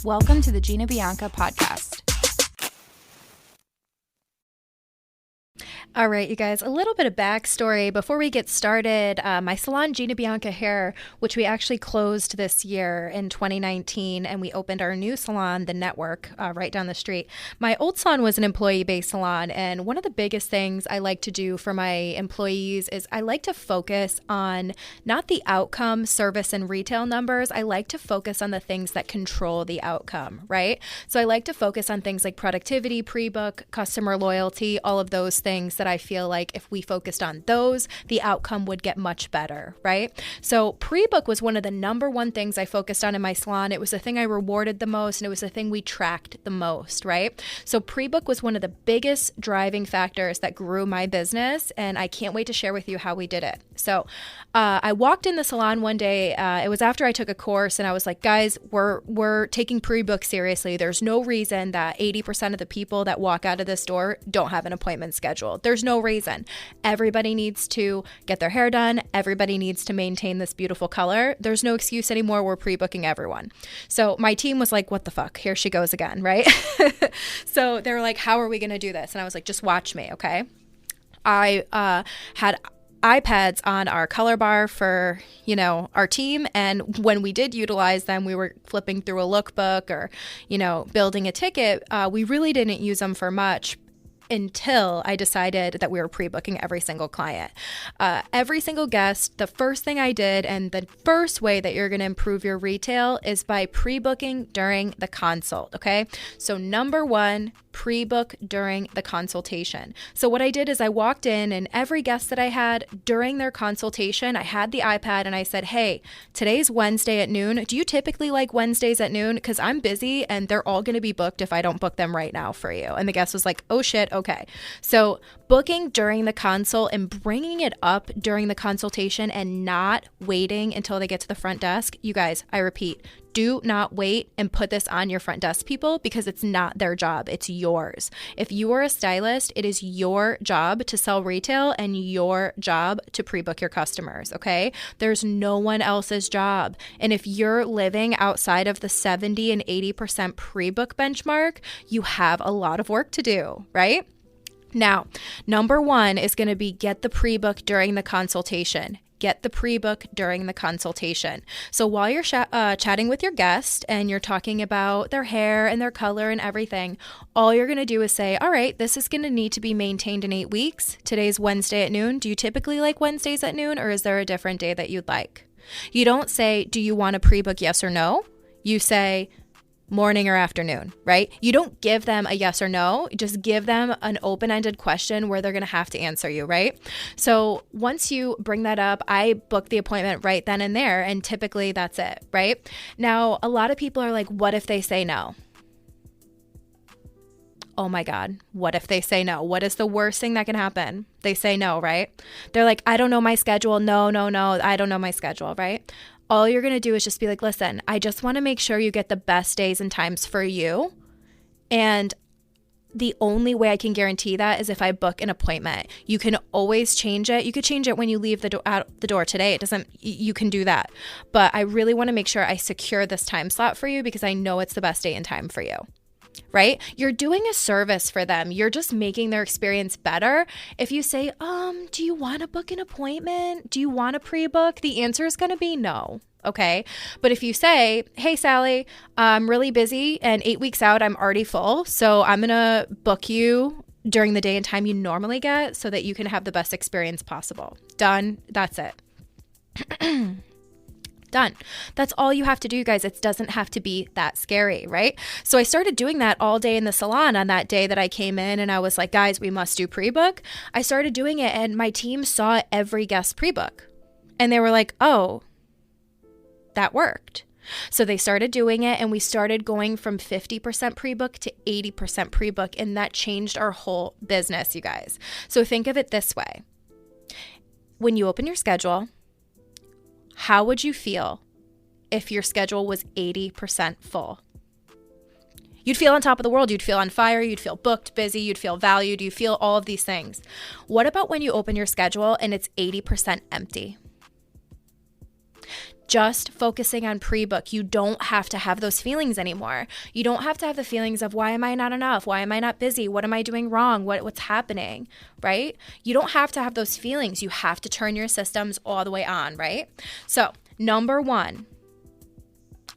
Welcome to the Gina Bianca Podcast. All right, you guys, a little bit of backstory before we get started. My salon, Gina Bianca Hair, which we actually closed this year in 2019, and we opened our new salon, The Network, right down the street. My old salon was an employee-based salon, and one of the biggest things I like to do for my employees is I like to focus on not the outcome, service, and retail numbers. I like to focus on the things that control the outcome, right? So I like to focus on things like productivity, pre-book, customer loyalty, all of those things that I feel like if we focused on those, the outcome would get much better, right? So pre-book was one of the number one things I focused on in my salon. It was the thing I rewarded the most, and it was the thing we tracked the most, right? So pre-book was one of the biggest driving factors that grew my business, and I can't wait to share with you how we did it. So I walked in the salon one day. It was after I took a course, and I was like, guys, we're taking pre-book seriously. There's no reason that 80% of the people that walk out of this door don't have an appointment scheduled. There's no reason. Everybody needs to get their hair done. Everybody needs to maintain this beautiful color. There's no excuse anymore. We're pre-booking everyone. So my team was like, what the fuck? Here she goes again, right? So they were like, how are we going to do this? And I was like, just watch me, okay? I had iPads on our color bar for, our team. And when we did utilize them, we were flipping through a lookbook or, building a ticket. We really didn't use them for much until I decided that we were pre-booking every single client. Every single guest, the first thing I did, and the first way that you're going to improve your retail is by pre-booking during the consult, okay? So number one, pre-book during the consultation. So what I did is I walked in, and every guest that I had during their consultation, I had the iPad and I said, hey, today's Wednesday at noon. Do you typically like Wednesdays at noon? Because I'm busy and they're all going to be booked if I don't book them right now for you. And the guest was like, oh shit, okay. So booking during the consult and bringing it up during the consultation and not waiting until they get to the front desk. You guys, I repeat, do not wait and put this on your front desk people because it's not their job. It's yours. If you are a stylist, it is your job to sell retail and your job to pre-book your customers, okay? There's no one else's job. And if you're living outside of the 70 and 80% pre-book benchmark, you have a lot of work to do, right? Now, number one is going to be get the pre-book during the consultation. Get the pre-book during the consultation. So while you're chatting with your guest and you're talking about their hair and their color and everything, all you're going to do is say, all right, this is going to need to be maintained in 8 weeks. Today's Wednesday at noon. Do you typically like Wednesdays at noon, or is there a different day that you'd like? You don't say, do you want a pre-book, yes or no? You say, morning or afternoon, right? You don't give them a yes or no. Just give them an open-ended question where they're going to have to answer you, right? So once you bring that up, I book the appointment right then and there, and typically that's it, right? Now, a lot of people are like, what if they say no? Oh my God, what if they say no? What is the worst thing that can happen? They say no, right? They're like, I don't know my schedule. No, I don't know my schedule, right? All you're going to do is just be like, listen, I just want to make sure you get the best days and times for you. And the only way I can guarantee that is if I book an appointment. You can always change it. You could change it when you leave out the door today. You can do that. But I really want to make sure I secure this time slot for you because I know it's the best day and time for you. Right? You're doing a service for them. You're just making their experience better. If you say, do you want to book an appointment? Do you want to pre-book? The answer is going to be no. Okay. But if you say, hey, Sally, I'm really busy and 8 weeks out, I'm already full. So I'm going to book you during the day and time you normally get so that you can have the best experience possible. Done. That's it. Done. That's all you have to do, guys. It doesn't have to be that scary, right? So I started doing that all day in the salon on that day that I came in and I was like, guys, we must do pre-book. I started doing it and my team saw every guest pre-book and they were like, oh, that worked. So they started doing it and we started going from 50% pre-book to 80% pre-book, and that changed our whole business, you guys. So think of it this way. When you open your schedule, how would you feel if your schedule was 80% full? You'd feel on top of the world. You'd feel on fire. You'd feel booked, busy. You'd feel valued. You feel all of these things. What about when you open your schedule and it's 80% empty? just focusing on pre-book. You don't have to have those feelings anymore. You don't have to have the feelings of, why am I not enough? Why am I not busy? What am I doing wrong? What's happening, right? You don't have to have those feelings. You have to turn your systems all the way on, right? So number one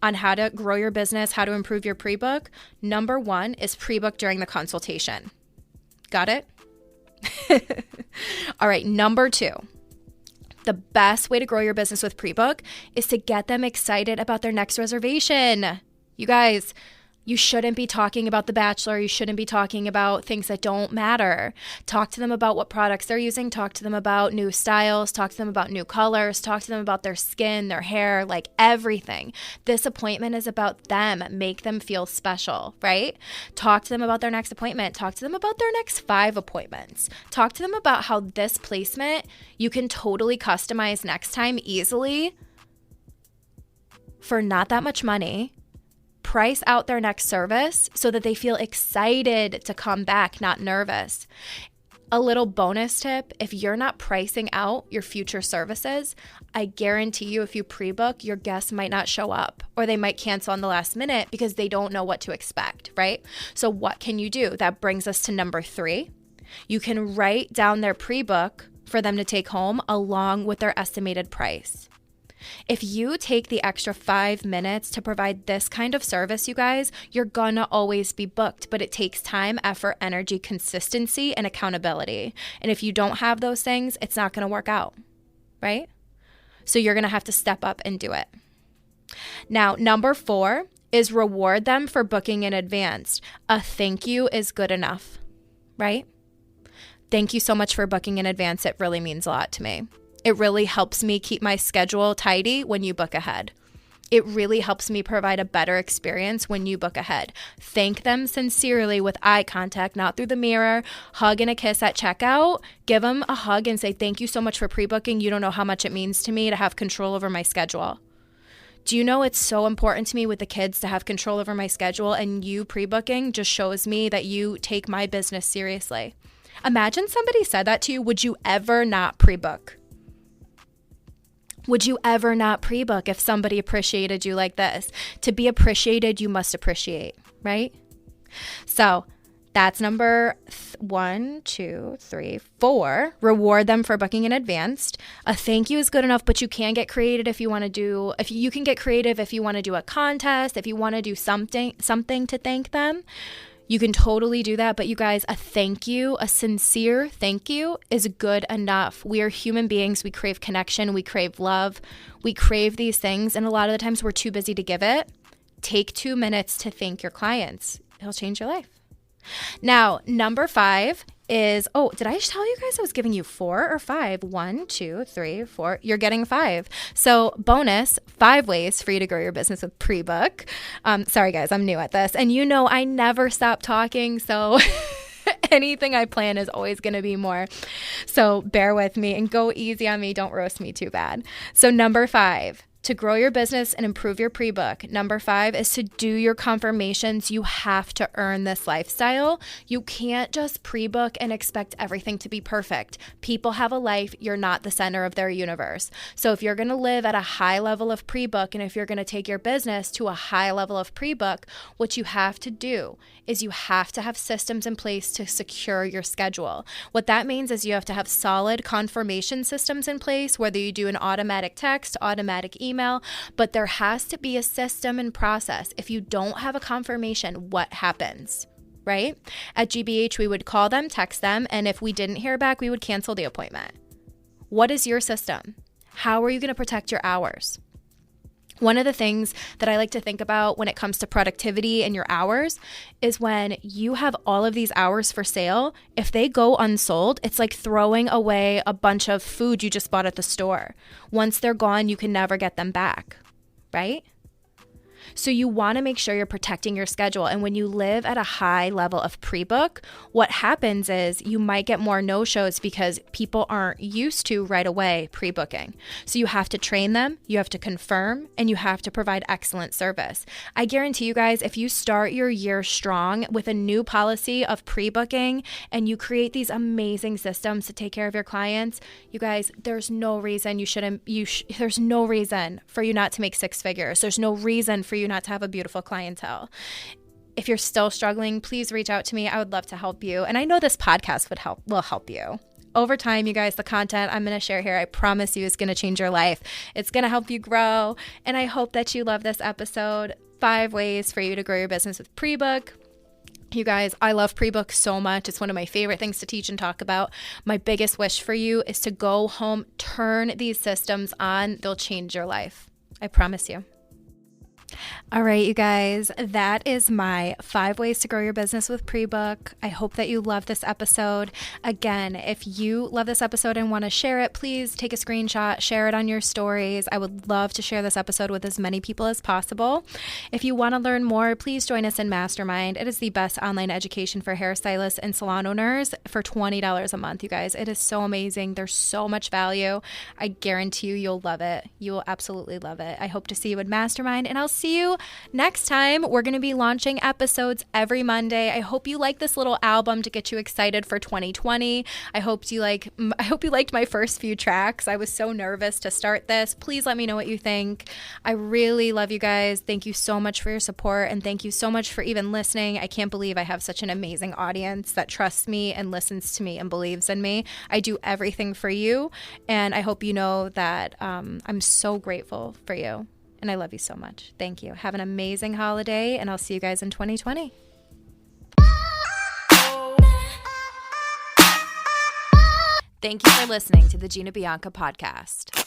on how to grow your business, how to improve your pre-book, number one is pre-book during the consultation. Got it? All right, number two. The best way to grow your business with pre-book is to get them excited about their next reservation. You guys, you shouldn't be talking about The Bachelor. You shouldn't be talking about things that don't matter. Talk to them about what products they're using. Talk to them about new styles. Talk to them about new colors. Talk to them about their skin, their hair, like everything. This appointment is about them. Make them feel special, right? Talk to them about their next appointment. Talk to them about their next 5 appointments. Talk to them about how this placement you can totally customize next time easily for not that much money. Price out their next service so that they feel excited to come back, not nervous. A little bonus tip, if you're not pricing out your future services, I guarantee you if you pre-book, your guests might not show up or they might cancel on the last minute because they don't know what to expect, right? So what can you do? That brings us to number 3. You can write down their pre-book for them to take home along with their estimated price. If you take the extra 5 minutes to provide this kind of service, you guys, you're gonna always be booked, but it takes time, effort, energy, consistency, and accountability. And if you don't have those things, it's not gonna work out, right? So you're gonna have to step up and do it. Now, number 4 is reward them for booking in advance. A thank you is good enough, right? Thank you so much for booking in advance. It really means a lot to me. It really helps me keep my schedule tidy when you book ahead. It really helps me provide a better experience when you book ahead. Thank them sincerely with eye contact, not through the mirror. Hug and a kiss at checkout. Give them a hug and say, thank you so much for pre-booking. You don't know how much it means to me to have control over my schedule. Do you know it's so important to me with the kids to have control over my schedule, and you pre-booking just shows me that you take my business seriously. Imagine somebody said that to you. Would you ever not pre-book? Would you ever not pre-book if somebody appreciated you like this? To be appreciated, you must appreciate, right? So that's number 1, 2, 3, 4. Reward them for booking in advance. A thank you is good enough, but you can get creative if you want to do, if you can get creative if you want to do a contest, if you want to do something to thank them. You can totally do that, but you guys, a thank you, a sincere thank you is good enough. We are human beings. We crave connection. We crave love. We crave these things, and a lot of the times we're too busy to give it. Take 2 minutes to thank your clients. It'll change your life. Now, number 5 is, did I tell you guys I was giving you 4 or 5? 1, 2, 3, 4. You're getting 5. So bonus, 5 ways for you to grow your business with pre-book. Sorry guys, I'm new at this. And you know I never stop talking, so anything I plan is always going to be more. So bear with me and go easy on me. Don't roast me too bad. So number 5. To grow your business and improve your pre-book. Number 5 is to do your confirmations. You have to earn this lifestyle. You can't just pre-book and expect everything to be perfect. People have a life. You're not the center of their universe. So if you're going to live at a high level of pre-book, and if you're going to take your business to a high level of pre-book, what you have to do is you have to have systems in place to secure your schedule. What that means is you have to have solid confirmation systems in place, whether you do an automatic text, automatic email, but there has to be a system and process. If you don't have a confirmation, what happens, right? At GBH, we would call them, text them, and if we didn't hear back, we would cancel the appointment. What is your system? How are you going to protect your hours? One of the things that I like to think about when it comes to productivity and your hours is when you have all of these hours for sale, if they go unsold, it's like throwing away a bunch of food you just bought at the store. Once they're gone, you can never get them back, right? So you want to make sure you're protecting your schedule. And when you live at a high level of pre-book, what happens is you might get more no-shows because people aren't used to right away pre-booking. So you have to train them, you have to confirm, and you have to provide excellent service. I guarantee you guys, if you start your year strong with a new policy of pre-booking and you create these amazing systems to take care of your clients, you guys, there's no reason there's no reason for you not to make six figures. There's no reason for you not to have a beautiful clientele. If you're still struggling, please reach out to me. I would love to help you. And I know this podcast will help you. Over time, you guys, the content I'm going to share here, I promise you, is going to change your life. It's going to help you grow. And I hope that you love this episode. 5 ways for you to grow your business with pre-book. You guys, I love pre-book so much. It's one of my favorite things to teach and talk about. My biggest wish for you is to go home, turn these systems on. They'll change your life. I promise you. All right, you guys, that is my 5 ways to grow your business with pre-book. I hope that you love this episode. Again, if you love this episode and want to share it, please take a screenshot, share it on your stories. I would love to share this episode with as many people as possible. If you want to learn more, please join us in Mastermind. It is the best online education for hairstylists and salon owners for $20 a month, you guys. It is so amazing. There's so much value. I guarantee you'll love it. You will absolutely love it. I hope to see you in Mastermind, and I'll see you next time. We're going to be launching episodes every Monday. I hope you like this little album to get you excited for 2020. I hope you liked my first few tracks. I was so nervous to start this. Please let me know what you think. I really love you guys. Thank you so much for your support, and thank you so much for even listening. I can't believe I have such an amazing audience that trusts me and listens to me and believes in me. I do everything for you, and I hope you know that I'm so grateful for you. And I love you so much. Thank you. Have an amazing holiday, and I'll see you guys in 2020. Thank you for listening to the Gina Bianca Podcast.